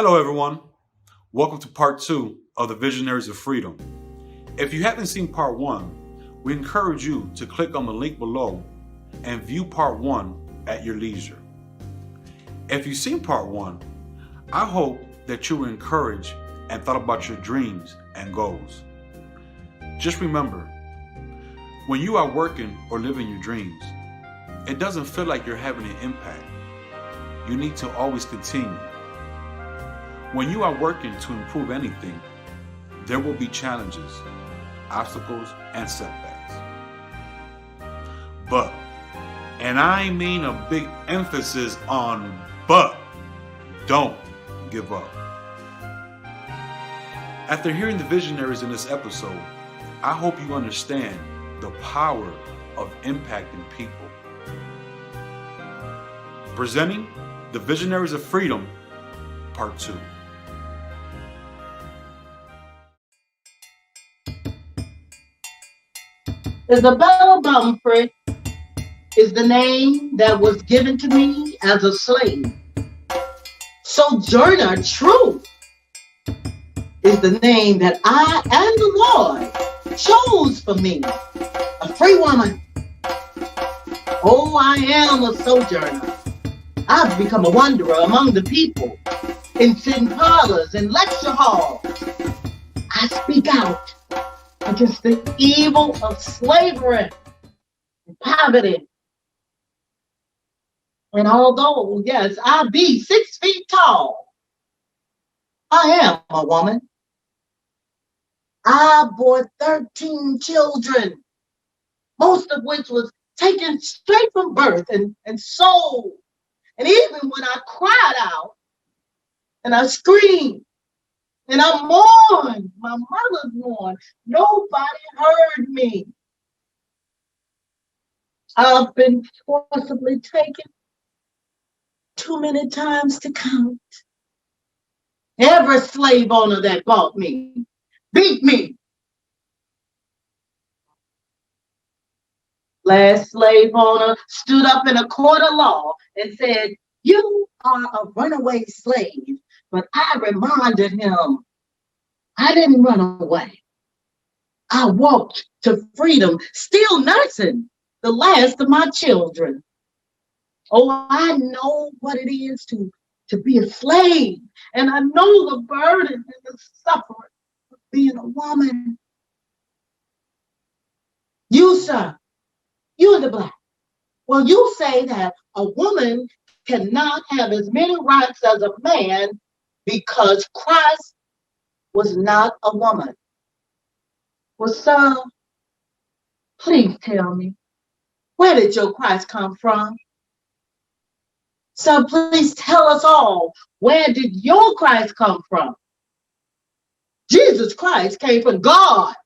Hello, everyone. Welcome to part two of the Visionaries of Freedom. If you haven't seen part one, we encourage you to click on the link below and view part one at your leisure. If you've seen part one, I hope that you were encouraged and thought about your dreams and goals. Just remember, when you are working or living your dreams, it doesn't feel like you're having an impact. You need to always continue. When you are working to improve anything, there will be challenges, obstacles, and setbacks. But, and I mean a big emphasis on but, don't give up. After hearing the visionaries in this episode, I hope you understand the power of impacting people. Presenting the Visionaries of Freedom, Part 2. Isabella Bumford is the name that was given to me as a slave. Sojourner Truth is the name that I and the Lord chose for me. A free woman. Oh, I am a sojourner. I've become a wanderer among the people, in sin parlors and lecture halls. I speak out against the evil of slavery and poverty. And although, yes, I be 6 feet tall, I am a woman. I bore 13 children, most of which was taken straight from birth and sold. And even when I cried out and I screamed and I mourned, my mother mourned, nobody heard me. I've been forcibly taken too many times to count. Every slave owner that bought me beat me. Last slave owner stood up in a court of law and said, "You are a runaway slave." But I reminded him, I didn't run away. I walked to freedom, still nursing the last of my children. Oh, I know what it is to be a slave, and I know the burden and the suffering of being a woman. You, sir, you in the black. Well, you say that a woman cannot have as many rights as a man because Christ was not a woman. Well, sir, please tell me, where did your Christ come from? So please tell us all, where did your Christ come from? Jesus Christ came from God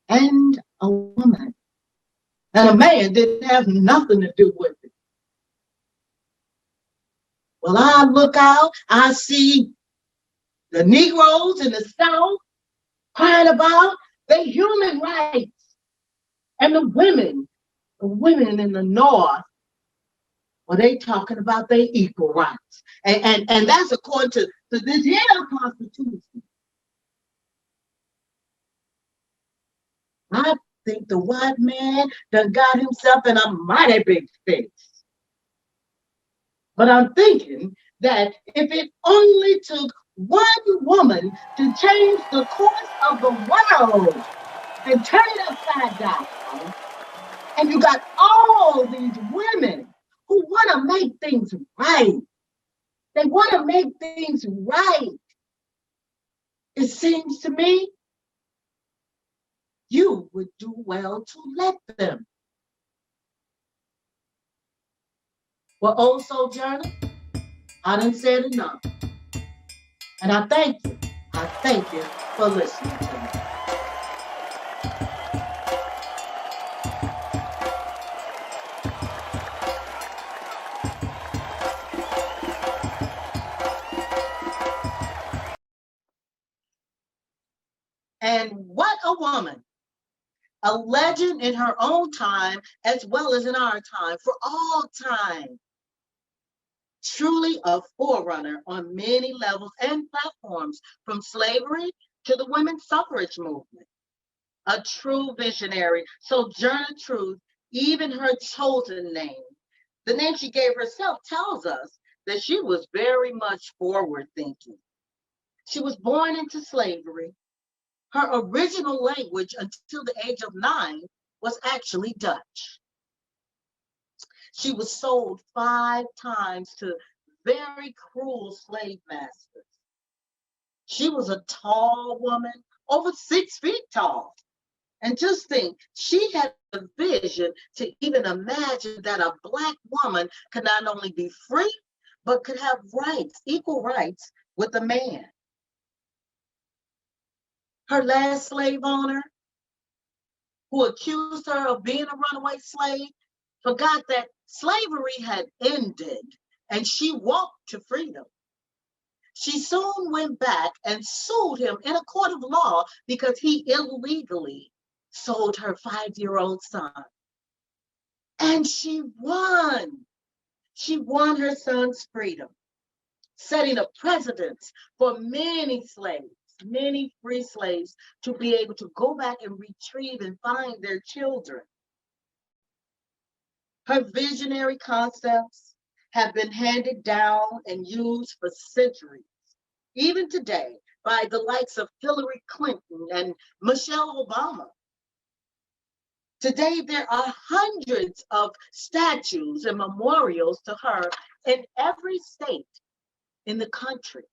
and a woman. And a man didn't have nothing to do with it. Well, I look out, I see the Negroes in the South crying about their human rights. And the women in the North, well, they talking about their equal rights. And that's according to this here Constitution. I think the white man done got himself in a mighty big fix. But I'm thinking that if it only took one woman to change the course of the world and turn it upside down, and you got all these women who want to make things right. They want to make things right. It seems to me you would do well to let them. Well, old sojourner, I done said enough. And I thank you. I thank you for listening to me. And what a woman. A legend in her own time as well as in our time, for all time. truly a forerunner on many levels and platforms, from slavery to the women's suffrage movement. A true visionary. Sojourner Truth, even her chosen name, the name she gave herself, tells us that she was very much forward thinking. She was born into slavery. Her original language until the age of 9 was actually Dutch. She was sold 5 times to very cruel slave masters. She was a tall woman, over 6 feet tall. And just think, she had a vision to even imagine that a Black woman could not only be free, but could have rights, equal rights with a man. Her last slave owner, who accused her of being a runaway slave, forgot that slavery had ended and she walked to freedom. She soon went back and sued him in a court of law because he illegally sold her 5-year-old son. And she won. She won her son's freedom, setting a precedent for many slaves, many free slaves, to be able to go back and retrieve and find their children. Her visionary concepts have been handed down and used for centuries, even today, by the likes of Hillary Clinton and Michelle Obama. Today, there are hundreds of statues and memorials to her in every state in the country.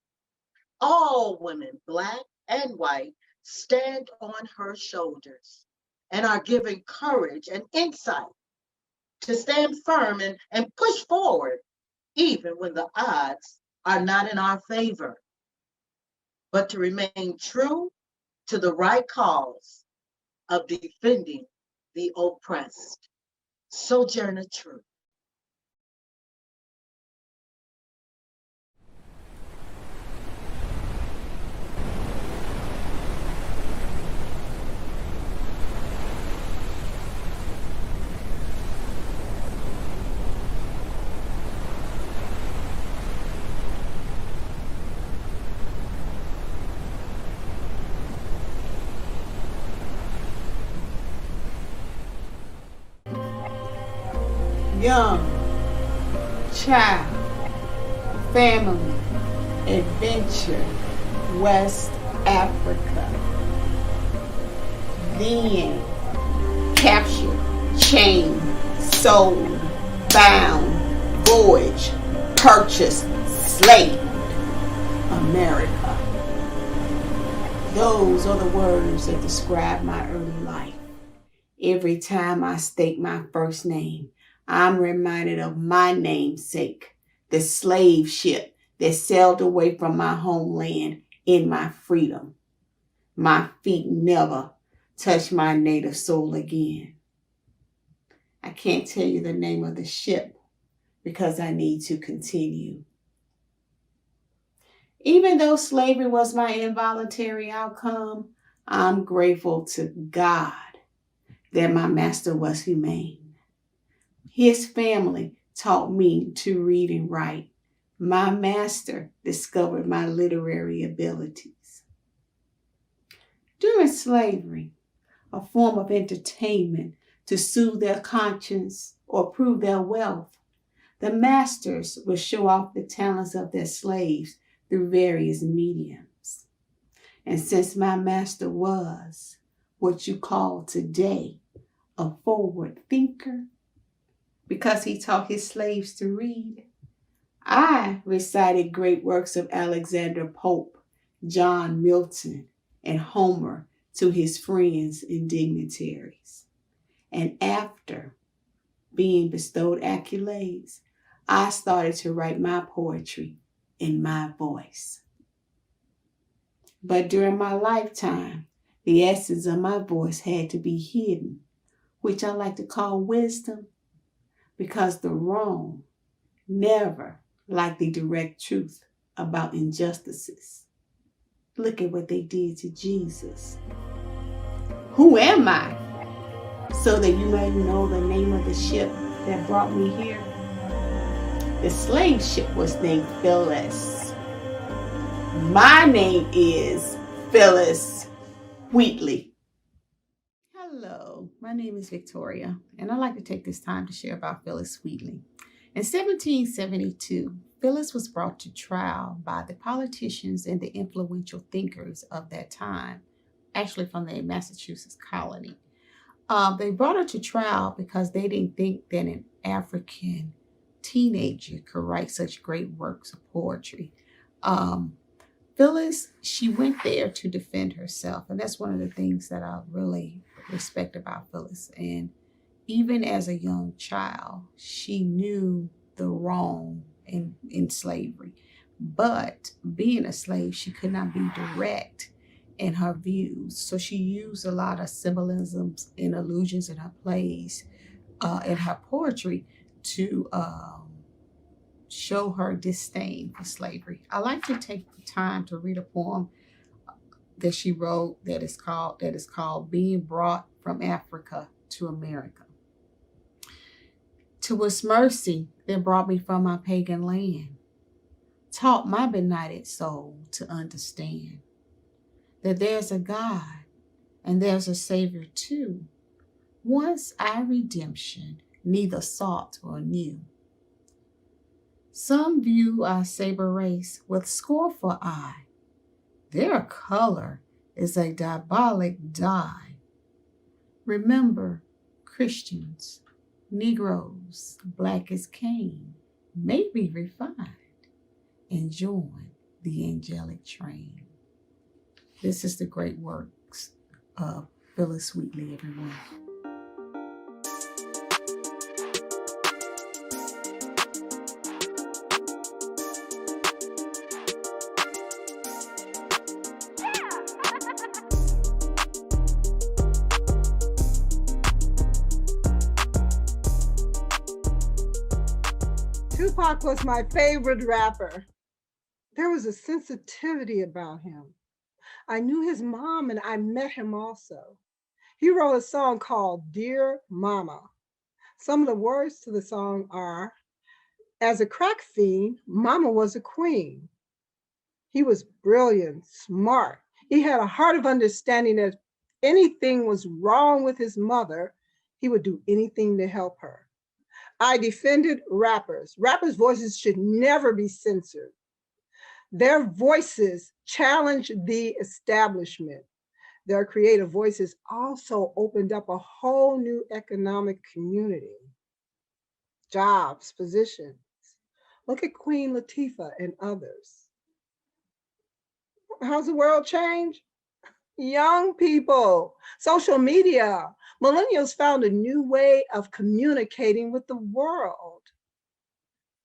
All women, Black and white, stand on her shoulders and are given courage and insight to stand firm and push forward, even when the odds are not in our favor, but to remain true to the right cause of defending the oppressed. Sojourner Truth. Young, child, family, adventure, West Africa. Then, captured, chained, sold, bound, voyage, purchased, slave, America. Those are the words that describe my early life. Every time I state my first name, I'm reminded of my namesake, the slave ship that sailed away from my homeland in my freedom. My feet never touched my native soil again. I can't tell you the name of the ship because I need to continue. Even though slavery was my involuntary outcome, I'm grateful to God that my master was humane. His family taught me to read and write. My master discovered my literary abilities. During slavery, a form of entertainment to soothe their conscience or prove their wealth, the masters would show off the talents of their slaves through various mediums. And since my master was what you call today a forward thinker, because he taught his slaves to read, I recited great works of Alexander Pope, John Milton, and Homer to his friends and dignitaries. And after being bestowed accolades, I started to write my poetry in my voice. But during my lifetime, the essence of my voice had to be hidden, which I like to call wisdom, because the wrong never like the direct truth about injustices. Look at what they did to Jesus. Who am I? So that you may know the name of the ship that brought me here. The slave ship was named Phyllis. My name is Phyllis Wheatley. Hello, my name is Victoria, and I'd like to take this time to share about Phyllis Wheatley. In 1772, Phyllis was brought to trial by the politicians and the influential thinkers of that time, actually from the Massachusetts colony. They brought her to trial because they didn't think that an African teenager could write such great works of poetry. Um, Phyllis, she went there to defend herself, and that's one of the things that I really respect about Phyllis. And even as a young child, she knew the wrong in slavery. But being a slave, she could not be direct in her views. So she used a lot of symbolisms and allusions in her plays, in her poetry, to show her disdain for slavery. I like to take the time to read a poem that she wrote that is called Being Brought from Africa to America. To was mercy that brought me from my pagan land, taught my benighted soul to understand that there's a God and there's a Savior too. Once our redemption neither sought or knew. Some view our saber race with scornful eye. Their color is a diabolic dye. Remember, Christians, Negroes, black as Cain, may be refined and join the angelic train. This is the great works of Phyllis Wheatley, everyone. Tupac was my favorite rapper. There was a sensitivity about him. I knew his mom and I met him also. He wrote a song called Dear Mama. Some of the words to the song are, as a crack fiend, Mama was a queen. He was brilliant, smart. He had a heart of understanding that if anything was wrong with his mother, he would do anything to help her. I defended rappers. Rappers' voices should never be censored. Their voices challenge the establishment. Their creative voices also opened up a whole new economic community. Jobs, positions. Look at Queen Latifah and others. How's the world change? Young people, social media. Millennials found a new way of communicating with the world.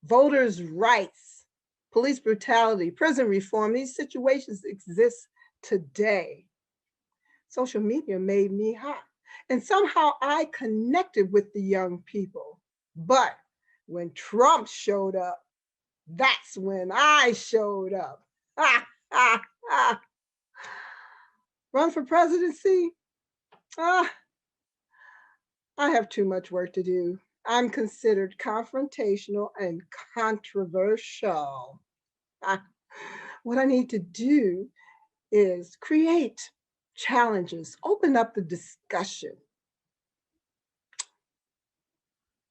Voters' rights, police brutality, prison reform, these situations exist today. Social media made me hot, and somehow I connected with the young people. But when Trump showed up, that's when I showed up. Ha, ha, ha. Run for presidency? I have too much work to do. I'm considered confrontational and controversial. What I need to do is create challenges, open up the discussion.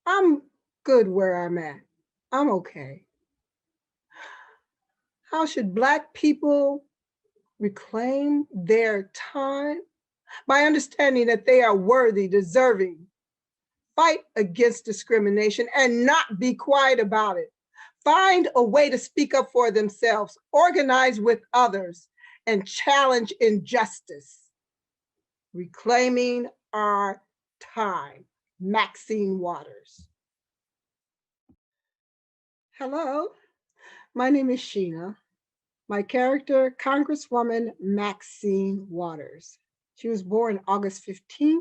I'm good where I'm at. I'm okay. How should Black people reclaim their time? By understanding that they are worthy, deserving. Fight against discrimination and not be quiet about it. Find a way to speak up for themselves, organize with others, and challenge injustice. Reclaiming our time. Maxine Waters. Hello, my name is Sheena. My character, Congresswoman Maxine Waters. She was born August 15th,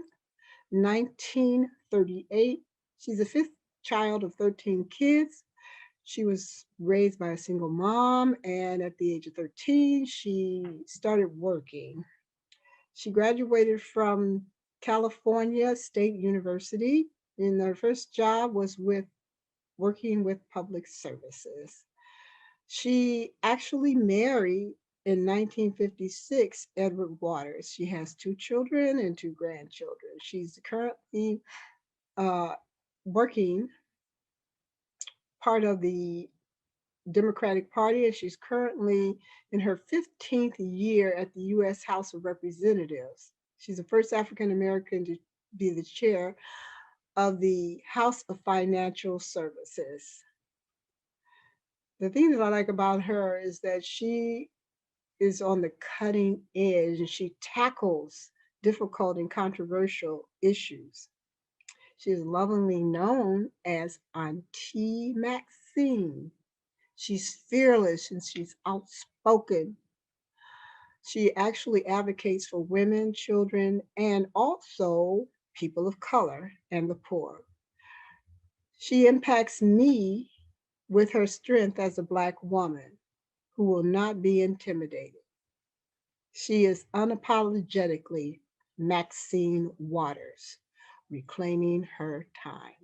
1938. She's the fifth child of 13 kids. She was raised by a single mom, and at the age of 13, she started working. She graduated from California State University, and her first job was working with public services. She actually married in 1956 Edward Waters. She has 2 children and 2 grandchildren. She's currently uh, working part of the Democratic Party, and she's currently in her 15th year at the U.S. House of Representatives. She's the first African American to be the chair of the House of Financial Services. The thing that I like about her is that she is on the cutting edge and she tackles difficult and controversial issues. She is lovingly known as Auntie Maxine. She's fearless and she's outspoken. She actually advocates for women, children, and also people of color and the poor. She impacts me with her strength as a Black woman who will not be intimidated. She is unapologetically Maxine Waters, reclaiming her time.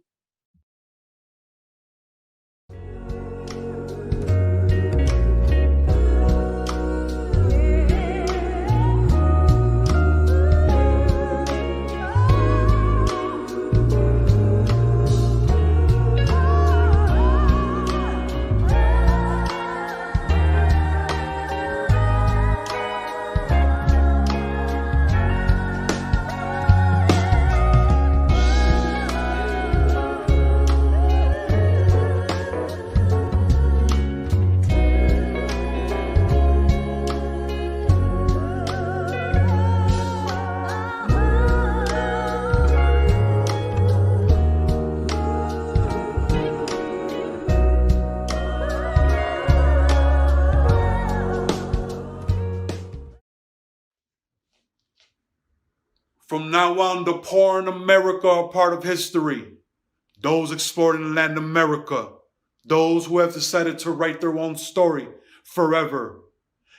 From now on, the poor in America are part of history. Those exploring Latin America, those who have decided to write their own story forever.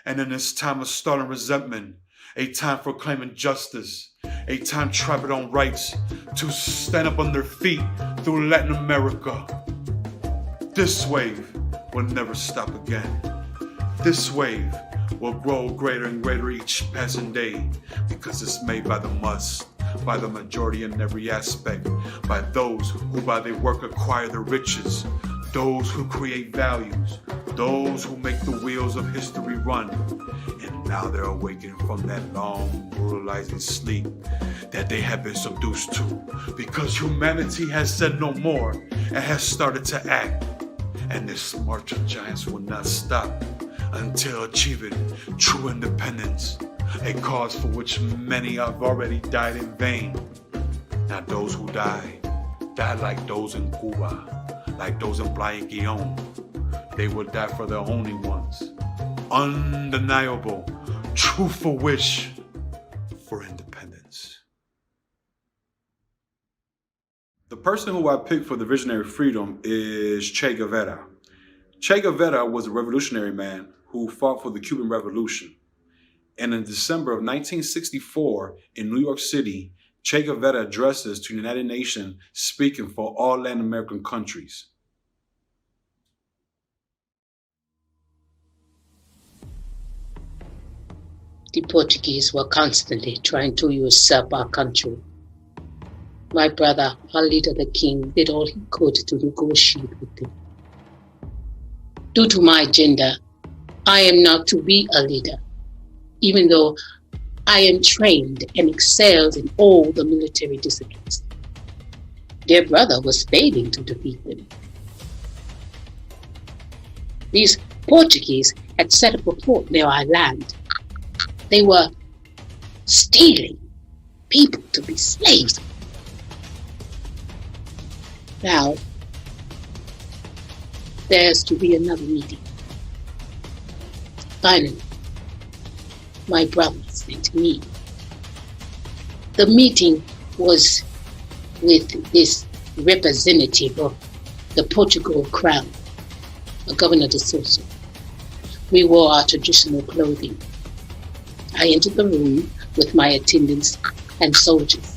And in this time of stalling resentment, a time for claiming justice, a time trapping on rights to stand up on their feet through Latin America. This wave will never stop again. This wave will grow greater and greater each passing day because it's made by the must, by the majority in every aspect, by those who by their work acquire the riches, those who create values, those who make the wheels of history run. And now they're awakening from that long, brutalizing sleep that they have been subdued to, because humanity has said no more and has started to act. And this march of giants will not stop until achieving true independence, a cause for which many have already died in vain. Now those who die like those in Cuba, like those in Playa Guillón. They will die for their only ones. Undeniable, truthful wish for independence. The person who I picked for the Visionary Freedom is Che Guevara. Che Guevara was a revolutionary man who fought for the Cuban Revolution. And in December of 1964, in New York City, Che Guevara addresses to the United Nations speaking for all Latin American countries. The Portuguese were constantly trying to usurp our country. My brother, our leader, the king, did all he could to negotiate with them. Due to my gender, I am not to be a leader, even though I am trained and excelled in all the military disciplines. Their brother was failing to defeat them. These Portuguese had set up a fort near our land. They were stealing people to be slaves. Now, there's to be another meeting. Finally, my brother sent me. The meeting was with this representative of the Portugal crown, a Governor de Sousa. We wore our traditional clothing. I entered the room with my attendants and soldiers.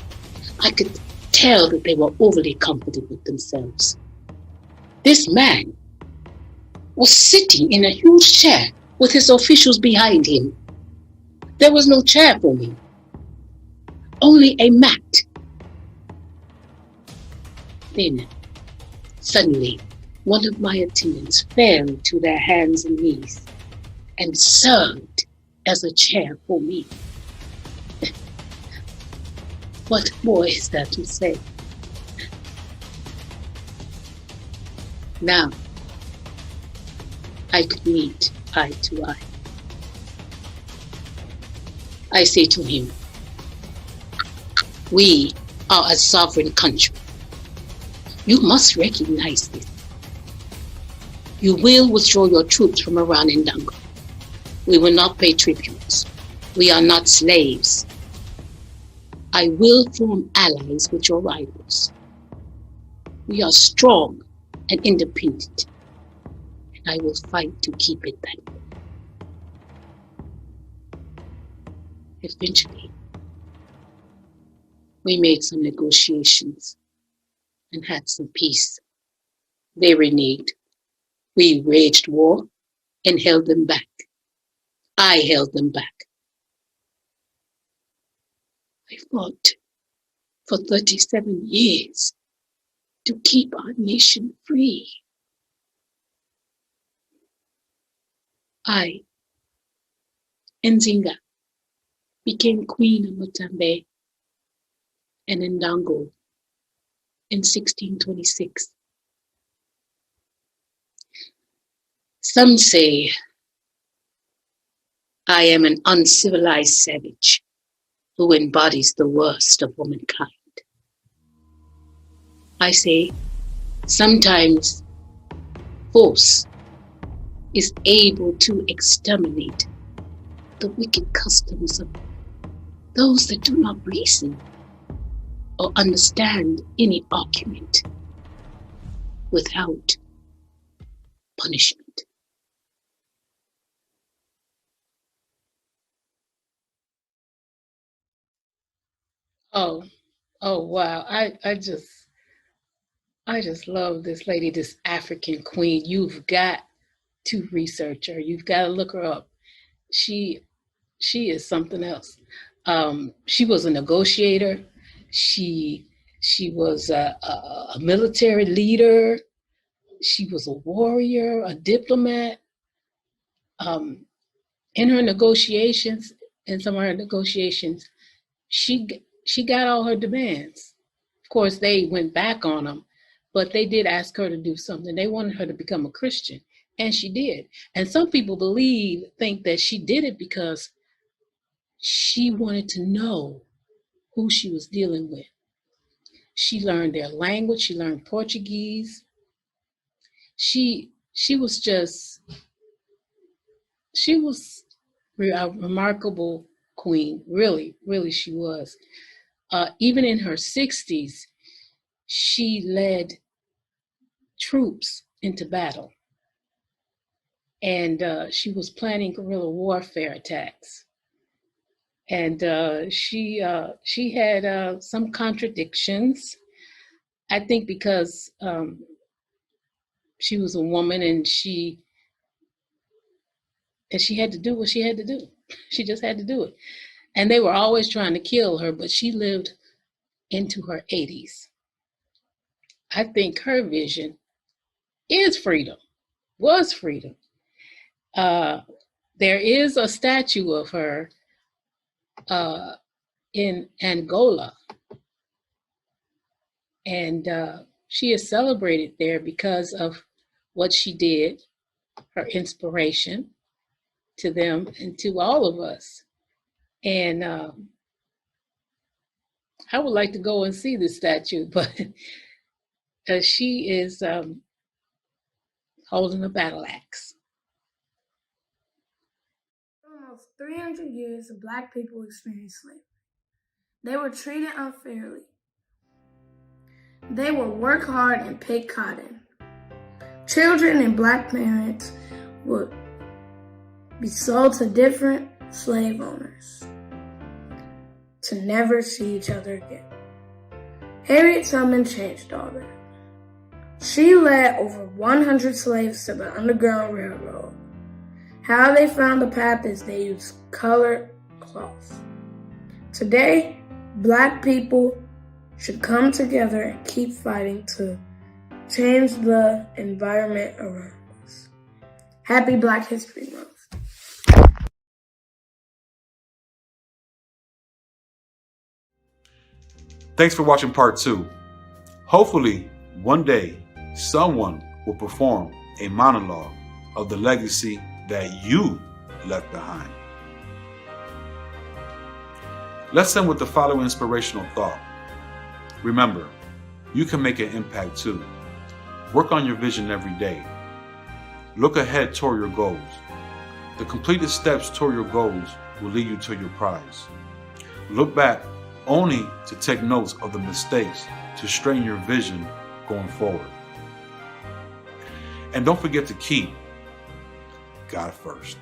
I could tell that they were overly confident with themselves. This man was sitting in a huge chair with his officials behind him. There was no chair for me, only a mat. Then, suddenly, one of my attendants fell to their hands and knees and served as a chair for me. What more is there to say? Now, I could meet eye to eye. I say to him, we are a sovereign country. You must recognize this. You will withdraw your troops from Iran and Dango. We will not pay tributes. We are not slaves. I will form allies with your rivals. We are strong and independent, and I will fight to keep it that way. Eventually, we made some negotiations and had some peace. They reneged. We waged war and held them back. I held them back. I fought for 37 years to keep our nation free. I, Nzinga, became Queen of Mutambe and Ndango in 1626. Some say I am an uncivilized savage who embodies the worst of womankind. I say sometimes force is able to exterminate the wicked customs of those that do not reason or understand any argument without punishment. Oh, wow. I just love this lady, this African queen. You've got to research her. You've got to look her up. She is something else. She was a negotiator. She was a military leader. She was a warrior, a diplomat. In her negotiations, in some of her negotiations, she got all her demands. Of course, they went back on them, but they did ask her to do something. They wanted her to become a Christian, and she did. And some people think that she did it because she wanted to know who she was dealing with. She learned their language. She learned Portuguese. She was a remarkable queen. Really, really, she was. Even in her 60s, she led troops into battle. And she was planning guerrilla warfare attacks. And she had some contradictions. I think because she was a woman and she had to do what she had to do. She just had to do it. And they were always trying to kill her, but she lived into her 80s. I think her vision is freedom, was freedom. There is a statue of her in Angola. And she is celebrated there because of what she did, her inspiration to them and to all of us. And I would like to go and see the statue, but she is holding a battle axe. For almost 300 years, Black people experienced slavery. They were treated unfairly. They would work hard and pick cotton. Children and Black parents would be sold to different slave owners to never see each other again. Harriet Tubman changed all that. She led over 100 slaves to the Underground Railroad. How they found the path is they used colored cloth. Today, Black people should come together and keep fighting to change the environment around us. Happy Black History Month. Thanks for watching part 2. Hopefully, one day, someone will perform a monologue of the legacy that you left behind. Let's end with the following inspirational thought. Remember, you can make an impact too. Work on your vision every day. Look ahead toward your goals. The completed steps toward your goals will lead you to your prize. Look back only to take notes of the mistakes to straighten your vision going forward. And don't forget to keep God first.